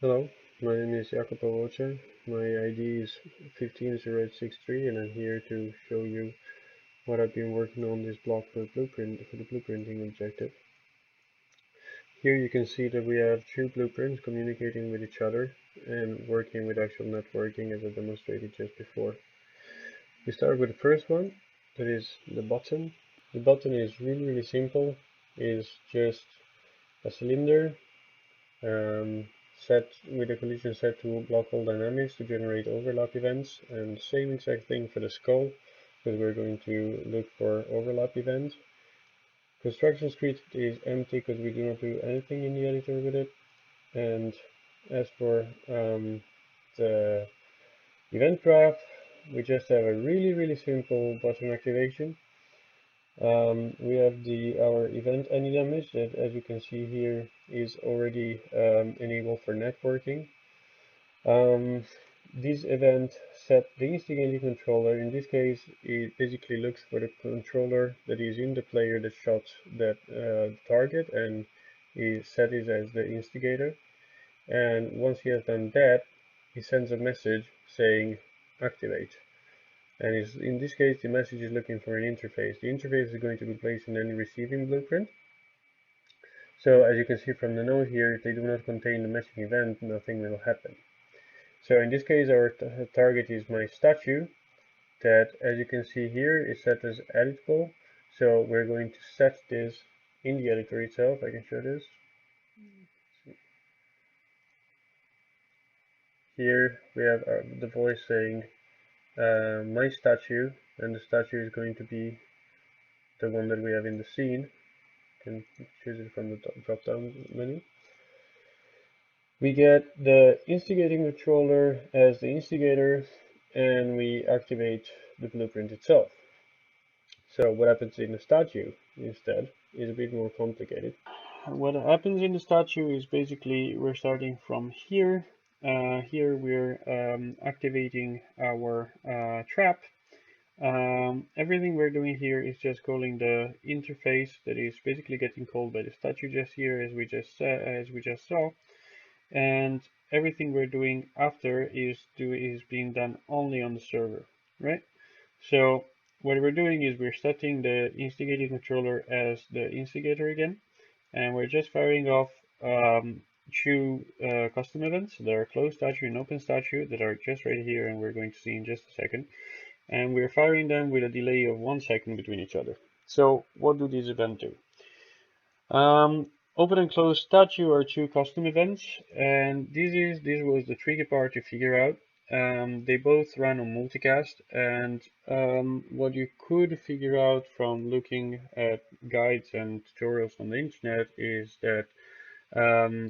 Hello, my name is Y2BlockA. My ID is 15063 and I'm here to show you what I've been working on this block for the blueprinting objective. Here you can see that we have two blueprints communicating with each other and working with actual networking as I demonstrated just before. We start with the first one, that is the button. The button is really simple. It is just a cylinder set with a collision set to block all dynamics to generate overlap events, and same exact thing for the skull, because we're going to look for overlap events. Construction script is empty because we do not do anything in the editor with it. And as for the event graph, we just have a really simple button activation. We have our event any damage that, as you can see here, is already enabled for networking. This event set the instigating controller. In this case, it basically looks for the controller that is in the player that shot that target, and he set it as the instigator. And once he has done that, he sends a message saying activate. And in this case, the message is looking for an interface. The interface is going to be placed in any receiving blueprint. So as you can see from the note here, if they do not contain the messaging event, nothing will happen. So in this case, our target is my statue that, as you can see here, is set as editable. So we're going to set this in the editor itself. I can show this. Here we have the voice saying my statue, and the statue is going to be the one that we have in the scene. You can choose it from the drop down menu. We get the instigating controller as the instigator, and we activate the blueprint itself. So what happens in the statue instead is a bit more complicated. What happens in the statue is basically we're starting from here. Here we're activating our trap. Everything we're doing here is just calling the interface that is basically getting called by the statue just here, as we just saw. And everything we're doing after is being done only on the server, right? So what we're doing is we're setting the instigating controller as the instigator again, and we're just firing off two custom events. There are closed statue and open statue that are just right here, and we're going to see in just a second. And we're firing them with a delay of 1 second between each other. So what do these events do? Open and close statue are two custom events, and this was the tricky part to figure out. They both run on multicast, and what you could figure out from looking at guides and tutorials on the internet is that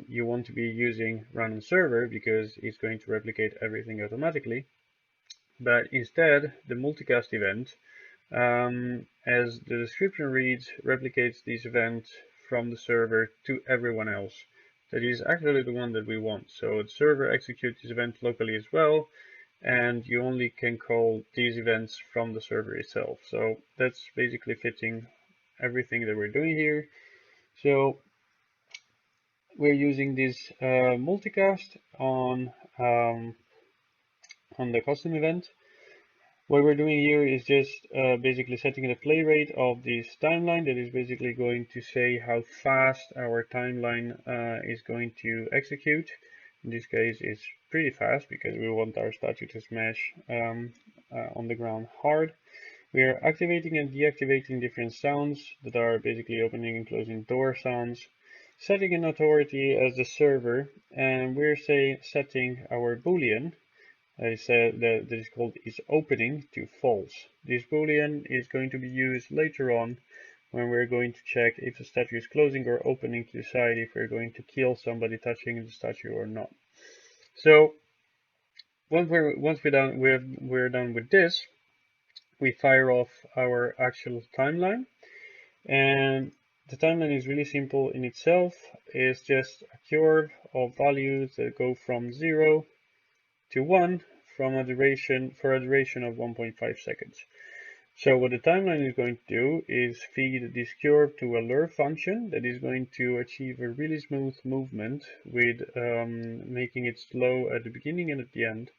you want to be using run on server because it's going to replicate everything automatically. But instead, the multicast event, as the description reads, replicates this event from the server to everyone else. That is actually the one that we want. So the server executes this event locally as well, and you only can call these events from the server itself. So that's basically fitting everything that we're doing here. So we're using this multicast on the custom event. What we're doing here is just basically setting the play rate of this timeline that is basically going to say how fast our timeline is going to execute. In this case, it's pretty fast because we want our statue to smash on the ground hard. We are activating and deactivating different sounds that are basically opening and closing door sounds, setting an authority as the server, and we're setting our boolean that is called is opening to false. This boolean is going to be used later on when we're going to check if the statue is closing or opening to decide if we're going to kill somebody touching the statue or not. So once we're done with this, we fire off our actual timeline, and the timeline is really simple in itself. It's just a curve of values that go from 0 to 1 for a duration of 1.5 seconds. So what the timeline is going to do is feed this curve to a lerf function that is going to achieve a really smooth movement with making it slow at the beginning and at the end.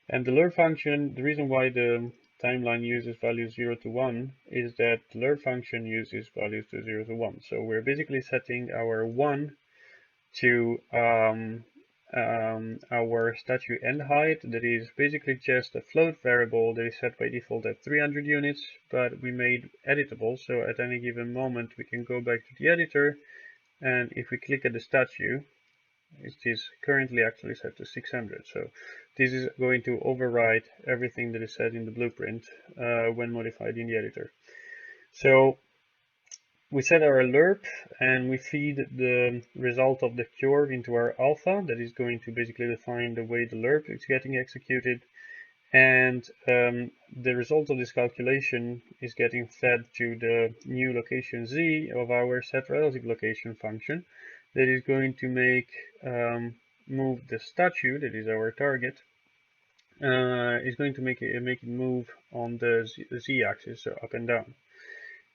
And the lerf function, the reason why the timeline uses values 0 to 1 is that the lerf function uses values to 0 to 1. So we're basically setting our 1 to our statue end height. That is basically just a float variable that is set by default at 300 units, but we made editable, so at any given moment we can go back to the editor, and if we click at the statue, it is currently actually set to 600. So this is going to override everything that is set in the blueprint when modified in the editor. So we set our lerp and we feed the result of the curve into our alpha. That is going to basically define the way the lerp is getting executed. And the result of this calculation is getting fed to the new location z of our set relative location function that is going to make move the statue, that is our target, is going to make it move on the z-axis, so up and down.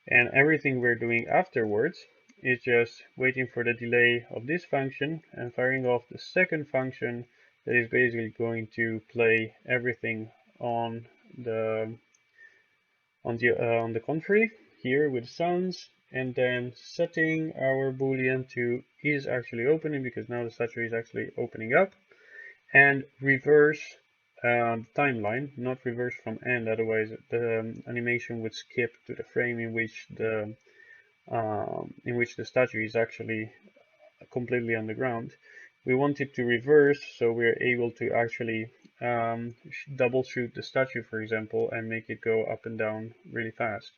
And everything we're doing afterwards is just waiting for the delay of this function and firing off the second function that is basically going to play everything on the contrary here with sounds, and then setting our boolean to is actually opening, because now the statue is actually opening up, and reverse timeline, not reverse from end, otherwise the animation would skip to the frame in which the statue is actually completely on the ground. We want it to reverse, so we're able to actually double shoot the statue, for example, and make it go up and down really fast,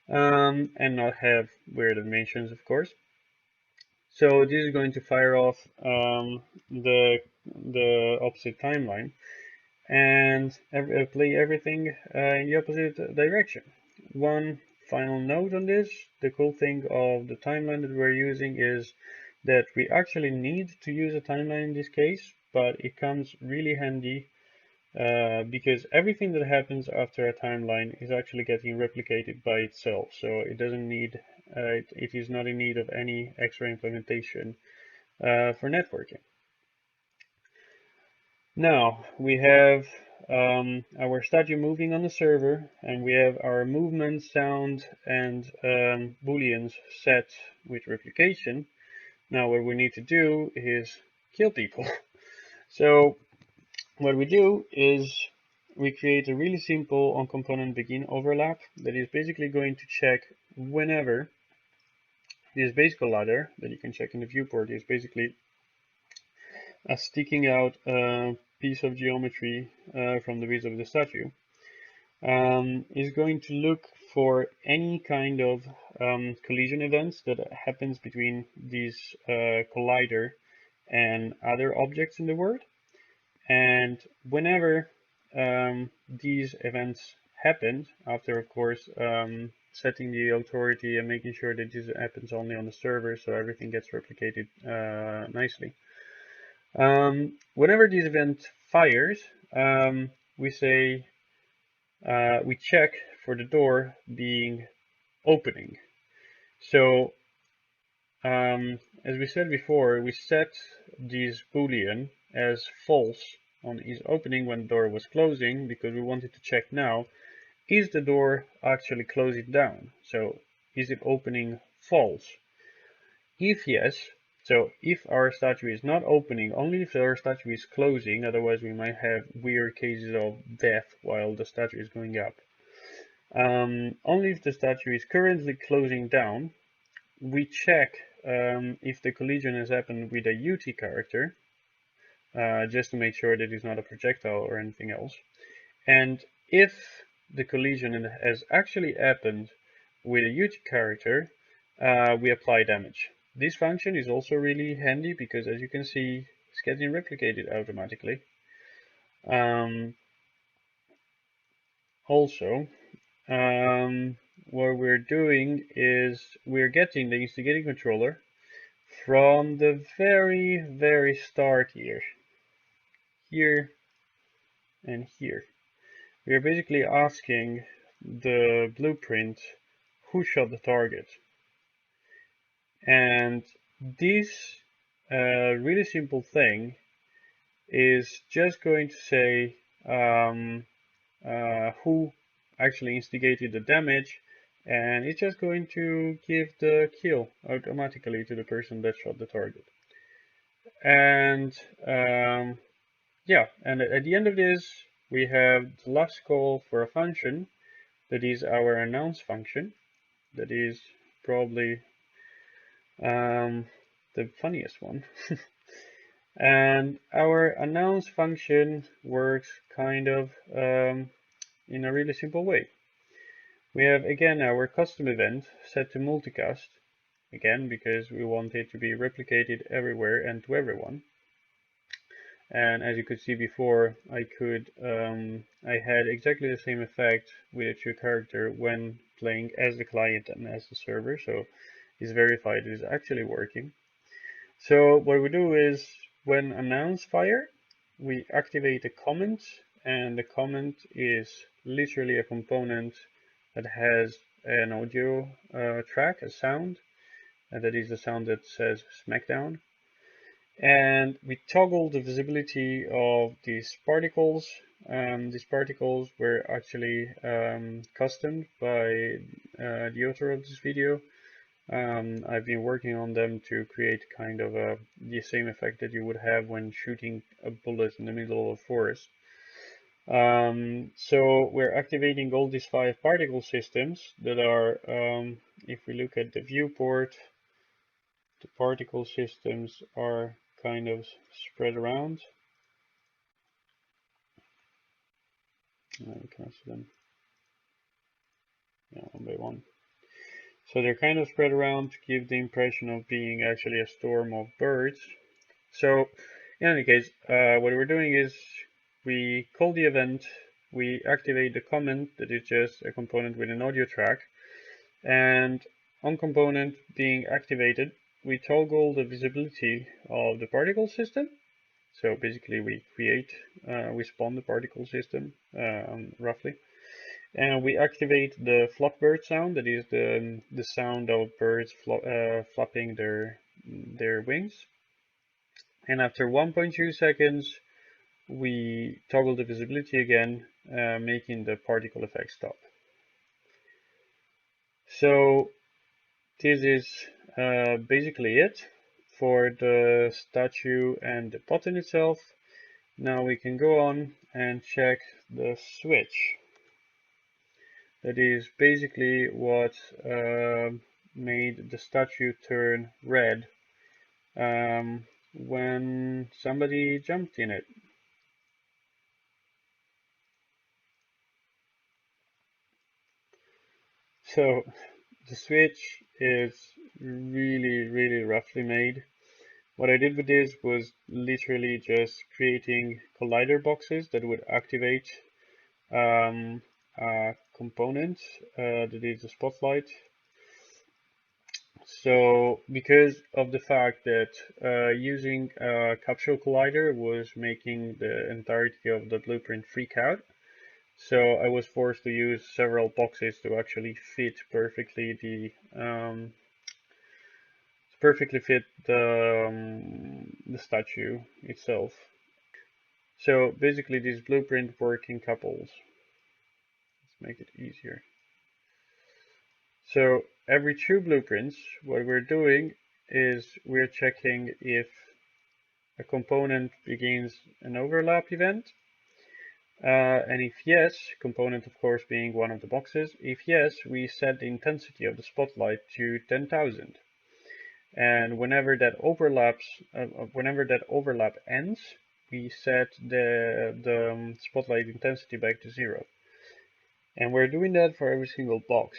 and not have weird animations, of course. So this is going to fire off the opposite timeline and play everything in the opposite direction. One final note on this: the cool thing of the timeline that we're using is that we actually need to use a timeline in this case, but it comes really handy because everything that happens after a timeline is actually getting replicated by itself, so it doesn't need it is not in need of any extra implementation for networking. Now we have our statue moving on the server, and we have our movement, sound, and booleans set with replication. Now what we need to do is kill people. So what we do is we create a really simple on component begin overlap that is basically going to check whenever this base collider that you can check in the viewport is basically a sticking out piece of geometry from the base of the statue, is going to look for any kind of collision events that happens between this collider and other objects in the world. And whenever these events happen, after of course setting the authority and making sure that this happens only on the server so everything gets replicated nicely. Whenever this event fires, we say we check for the door being opening. So as we said before, we set this boolean as false on is opening when the door was closing, because we wanted to check now, is the door actually closing down? So is it opening false? If yes, so if our statue is not opening, only if our statue is closing, otherwise we might have weird cases of death while the statue is going up. Only if the statue is currently closing down, we check if the collision has happened with a UT character, just to make sure that it's not a projectile or anything else. And if the collision has actually happened with a UT character, we apply damage. This function is also really handy because, as you can see, it's getting replicated automatically. Also, what we're doing is we're getting the instigating controller from the very start here and here. We are basically asking the blueprint who shot the target. And this really simple thing is just going to say who actually instigated the damage, and it's just going to give the kill automatically to the person that shot the target. And yeah, and at the end of this, we have the last call for a function that is our announce function. That is probably the funniest one. And our announce function works kind of in a really simple way. We have again our custom event set to multicast, again because we want it to be replicated everywhere and to everyone. And as you could see before, I had exactly the same effect with a true character when playing as the client and as the server, so it's verified it is actually working. So what we do is when announce fire, we activate a comment, and the comment is literally a component that has an audio track, a sound, and that is the sound that says Smackdown. And we toggle the visibility of these particles. These particles were actually custom by the author of this video. I've been working on them to create kind of the same effect that you would have when shooting a bullet in the middle of a forest. So we're activating all these 5 particle systems that are, if we look at the viewport, the particle systems are kind of spread around. We can see them, yeah, one by one. So they're kind of spread around to give the impression of being actually a storm of birds. So in any case, what we're doing is we call the event, we activate the comment that is just a component with an audio track, and on component being activated, we toggle the visibility of the particle system. So basically we spawn the particle system roughly. And we activate the flockbird sound, that is the sound of birds flapping their wings. And after 1.2 seconds, we toggle the visibility again, making the particle effect stop. So this is basically it for the statue and the button itself. Now we can go on and check the switch. That is basically what made the statue turn red when somebody jumped in it. So the switch is really roughly made. What I did with this was literally just creating collider boxes that would activate a component that is a spotlight. So because of the fact that using a capsule collider was making the entirety of the blueprint freak out, so I was forced to use several boxes to actually fit perfectly the statue itself. So basically these blueprint work in couples. Let's make it easier. So every 2 blueprints, what we're doing is we're checking if a component begins an overlap event. And if yes, component of course being one of the boxes, if yes, we set the intensity of the spotlight to 10,000. And whenever that overlap ends, we set the spotlight intensity back to 0. And we're doing that for every single box.